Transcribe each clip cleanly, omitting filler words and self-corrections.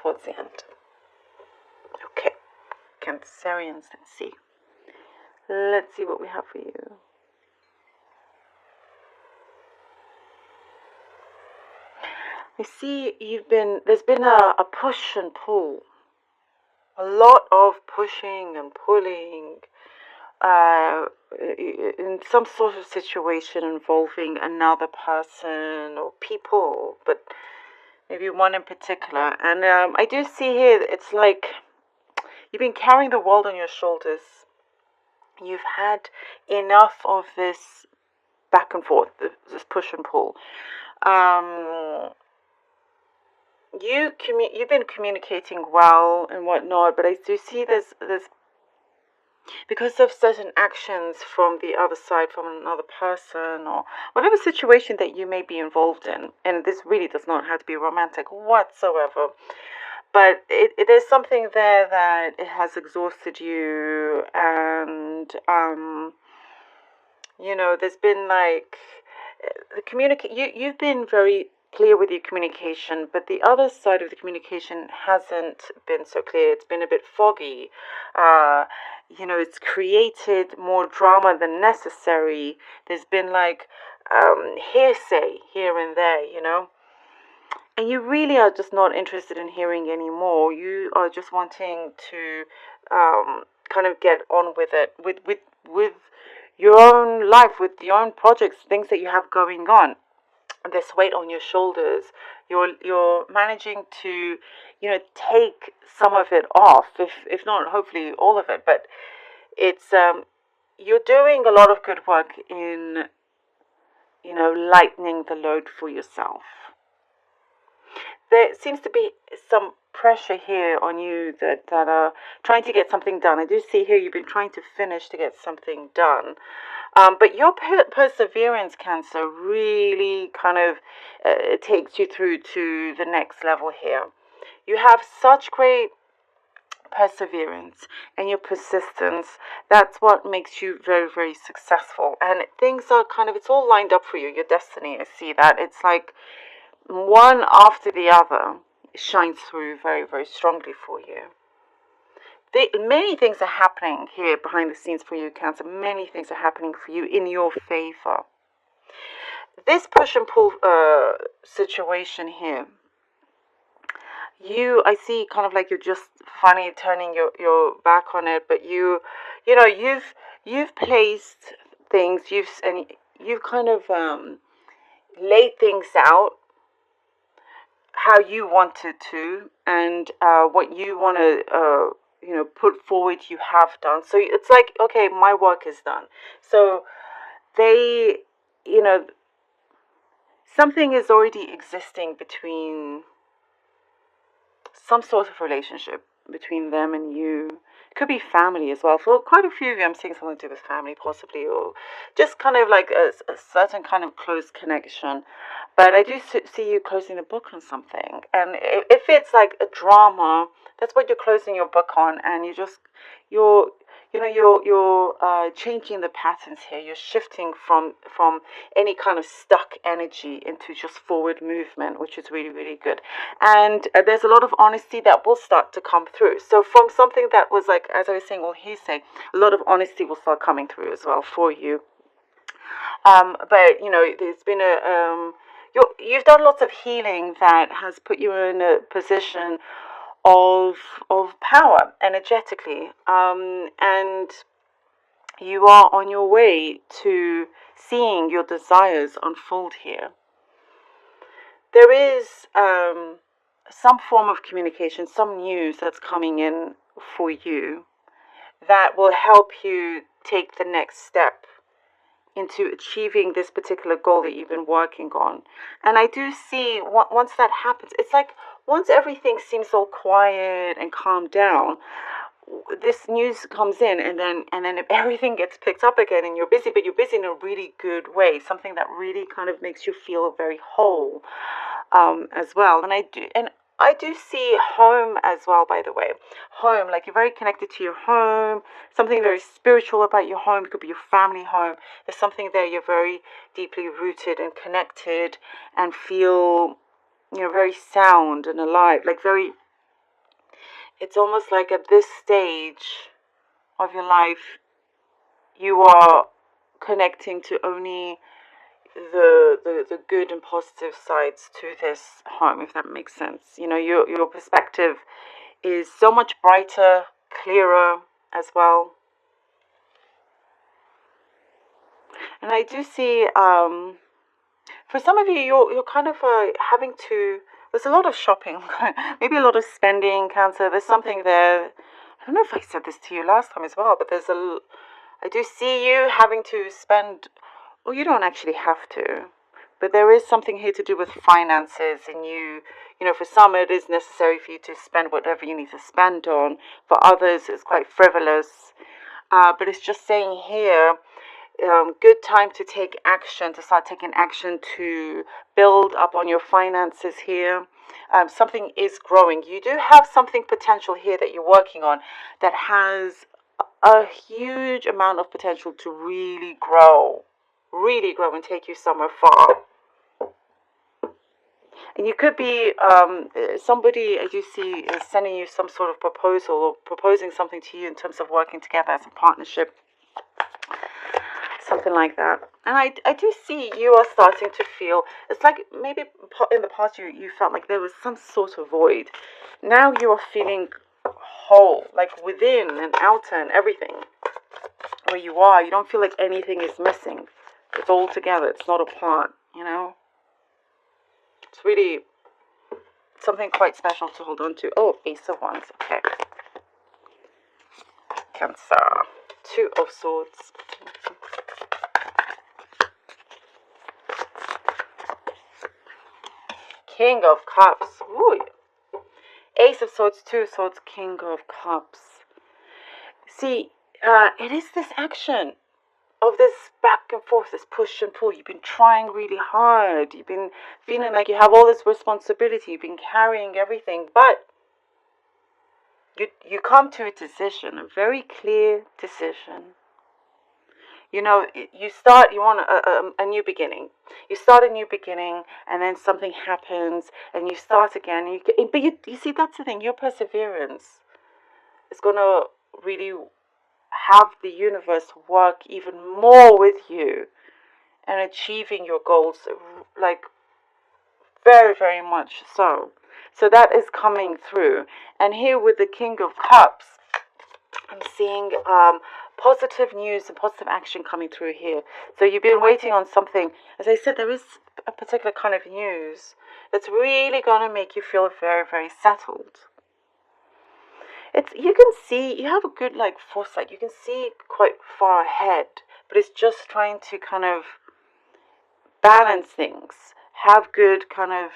towards the end. Okay, Cancerians, let's see. Let's see what we have for you. I see there's been a push and pull. A lot of pushing and pulling in some sort of situation involving another person or people, but maybe one in particular. And I do see here, it's like you've been carrying the world on your shoulders. You've had enough of this back and forth, this push and pull. You've been communicating well and whatnot, but I do see there's because of certain actions from the other side, from another person, or whatever situation that you may be involved in. And this really does not have to be romantic whatsoever. But there's something there that it has exhausted you, and there's been like you've been very clear with your communication, but the other side of the communication hasn't been so clear. It's been a bit foggy. It's created more drama than necessary. There's been like hearsay here and there. And you really are just not interested in hearing anymore. You are just wanting to kind of get on with it, with your own life, with your own projects, things that you have going on. This weight on your shoulders, you're managing to take some of it off, if not hopefully all of it. But it's you're doing a lot of good work in lightening the load for yourself. There seems to be some pressure here on you that are trying to get something done. I do see here you've been trying to finish to get something done. But your perseverance, Cancer, really kind of takes you through to the next level here. You have such great perseverance and your persistence. That's what makes you very, very successful. And things are it's all lined up for you, your destiny. I see that. It's like one after the other shines through very, very strongly for you. Many things are happening here behind the scenes for you, Cancer. Many things are happening for you in your favor. This push and pull situation here, I see kind of like you're just finally turning your back on it, but you've placed things, you've kind of laid things out how you wanted to, and what you want to put forward, you have done. So it's like, okay, my work is done. So they, something is already existing between some sort of relationship between them and you. It could be family as well. For quite a few of you, I'm seeing something to do with family possibly, or just kind of like a certain kind of close connection. But I do see you closing the book on something. And if it's like a drama, that's what you're closing your book on. And you're changing the patterns here. You're shifting from any kind of stuck energy into just forward movement, which is really, really good. And there's a lot of honesty that will start to come through. So from something that was like, as I was saying, hearsay, a lot of honesty will start coming through as well for you. But there's been you've done lots of healing that has put you in a position of power energetically, and you are on your way to seeing your desires unfold here. There is some form of communication, some news that's coming in for you that will help you take the next step into achieving this particular goal that you've been working on. And I do see once that happens, it's like once everything seems all quiet and calmed down, this news comes in, and then if everything gets picked up again, and you're busy, but you're busy in a really good way, something that really kind of makes you feel very whole as well. And I do see home as well, by the way. Home, like you're very connected to your home, something very spiritual about your home. It could be your family home. There's something there you're very deeply rooted and connected and feel, very sound and alive, like very it's almost like at this stage of your life, you are connecting to only the good and positive sides to this home, if that makes sense. You know, your perspective is so much brighter, clearer as well. And I do see, for some of you, you're kind of having to. There's a lot of shopping, maybe a lot of spending, Cancer. There's something there. I don't know if I said this to you last time as well, but I do see you having to spend. Well, you don't actually have to, but there is something here to do with finances, and you know, for some it is necessary for you to spend whatever you need to spend on. For others, it's quite frivolous. But it's just saying here, good time to take action, to start taking action to build up on your finances here. Something is growing. You do have something potential here that you're working on that has a huge amount of potential to really grow and take you somewhere far. And you could be somebody, as you see, is sending you some sort of proposal or proposing something to you in terms of working together as a partnership, something like that. And I do see you are starting to feel, it's like maybe in the past you felt like there was some sort of void. Now you are feeling whole, like within and outer and everything. Where you are, you don't feel like anything is missing. It's all together, it's not apart, you know? It's really something quite special to hold on to. Oh, Ace of Wands, okay. Cancer, Two of Swords. King of Cups. Ooh. Ace of Swords, Two of Swords, King of Cups. See, it is this action of this back and forth, this push and pull. You've been trying really hard. You've been feeling like you have all this responsibility. You've been carrying everything, but you come to a decision, a very clear decision. You know, you want a new beginning. You start a new beginning, and then something happens, and you start again. But you see, that's the thing. Your perseverance is going to really have the universe work even more with you and achieving your goals, like very, very much so. So that is coming through. And here with the King of Cups, I'm seeing positive news and positive action coming through here. So you've been waiting on something. As I said, there is a particular kind of news that's really going to make you feel very, very settled. You can see, you have a good like foresight. You can see quite far ahead, but it's just trying to kind of balance things, have good kind of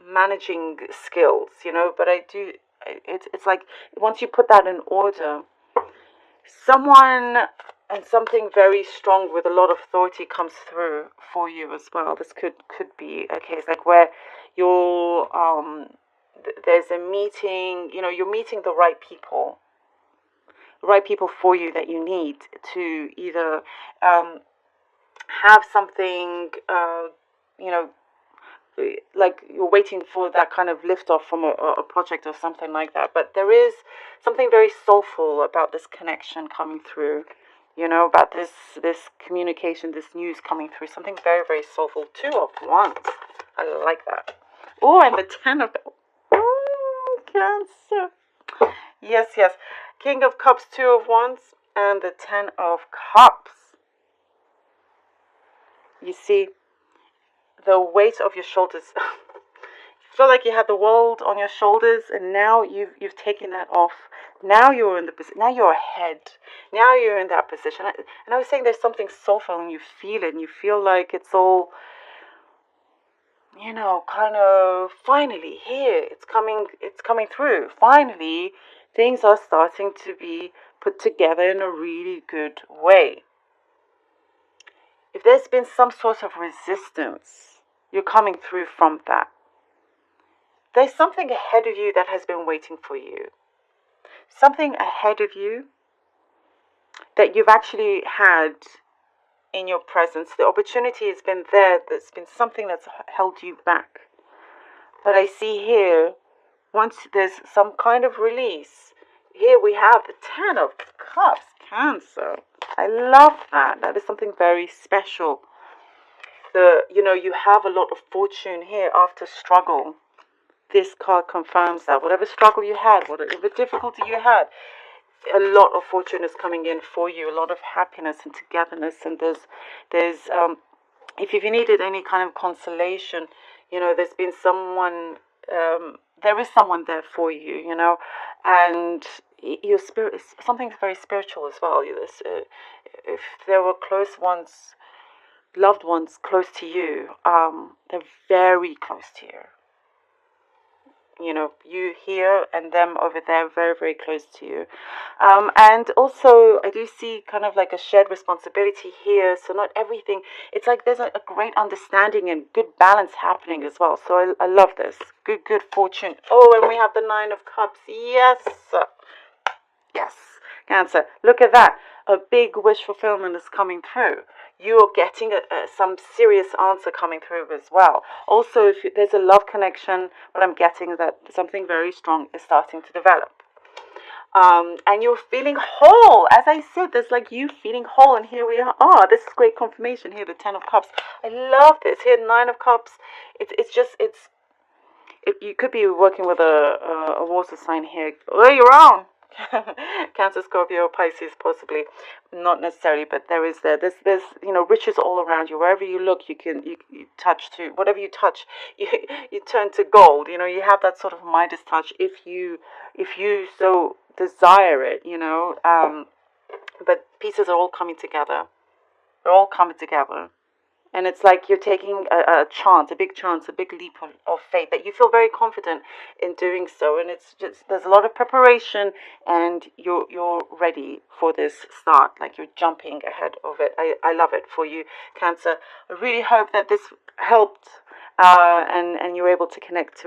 managing skills, you know. But it's like once you put that in order, someone and something very strong with a lot of authority comes through for you as well. This could be a case like where you're there's a meeting, you know, you're meeting the right people for you that you need to either have something, you know, like you're waiting for that kind of lift off from a project or something like that. But there is something very soulful about this connection coming through, you know, about this communication, this news coming through, something very, very soulful. Two of Wands. I like that. Oh, and the Ten of Cancer. Yes, yes. King of Cups, Two of Wands, and the Ten of Cups. You see, the weight of your shoulders. You feel like you had the world on your shoulders, and now you've taken that off. Now you're in the position. Now you're ahead. Now you're in that position. And I was saying there's something soulful, and you feel it, and you feel like it's all, you know, kind of finally here. It's coming through. Finally, things are starting to be put together in a really good way. If there's been some sort of resistance, you're coming through from that. There's something ahead of you that has been waiting for you. Something ahead of you that you've actually had in your presence. The opportunity has been there. There's been something that's held you back. But I see here once there's some kind of release, here we have the Ten of Cups, Cancer. I love that. That is something very special. You have a lot of fortune here after struggle. This card confirms that whatever struggle you had, whatever difficulty you had, a lot of fortune is coming in for you. A lot of happiness and togetherness, and there's if you needed any kind of consolation, there's been someone. There is someone there for you, and your spirit is something very spiritual as well. If there were close ones, loved ones close to you, they're very close to you. You here and them over there, very, very close to you. And also, I do see kind of like a shared responsibility here. So not everything, it's like there's a great understanding and good balance happening as well. So I love this. Good fortune. Oh, and we have the Nine of Cups. Yes. Yes. Cancer. Look at that. A big wish fulfillment is coming through. You're getting some serious answer coming through as well. Also, if there's a love connection, what I'm getting is that something very strong is starting to develop. And you're feeling whole. As I said, there's like you feeling whole, and here we are. This is great confirmation here, the Ten of Cups. I love this. Here, Nine of Cups. You could be working with a water sign here. Oh, you're on. Cancer, Scorpio, Pisces, possibly not necessarily, but there's riches all around you. Wherever you look, you touch to whatever you touch, you turn to gold. You have that sort of Midas touch if you so desire it. But pieces are all coming together. They're all coming together. And it's like you're taking a big leap of faith that you feel very confident in doing so. And it's just, there's a lot of preparation, and you're ready for this start. Like you're jumping ahead of it. I love it for you, Cancer. I really hope that this helped, and you're able to connect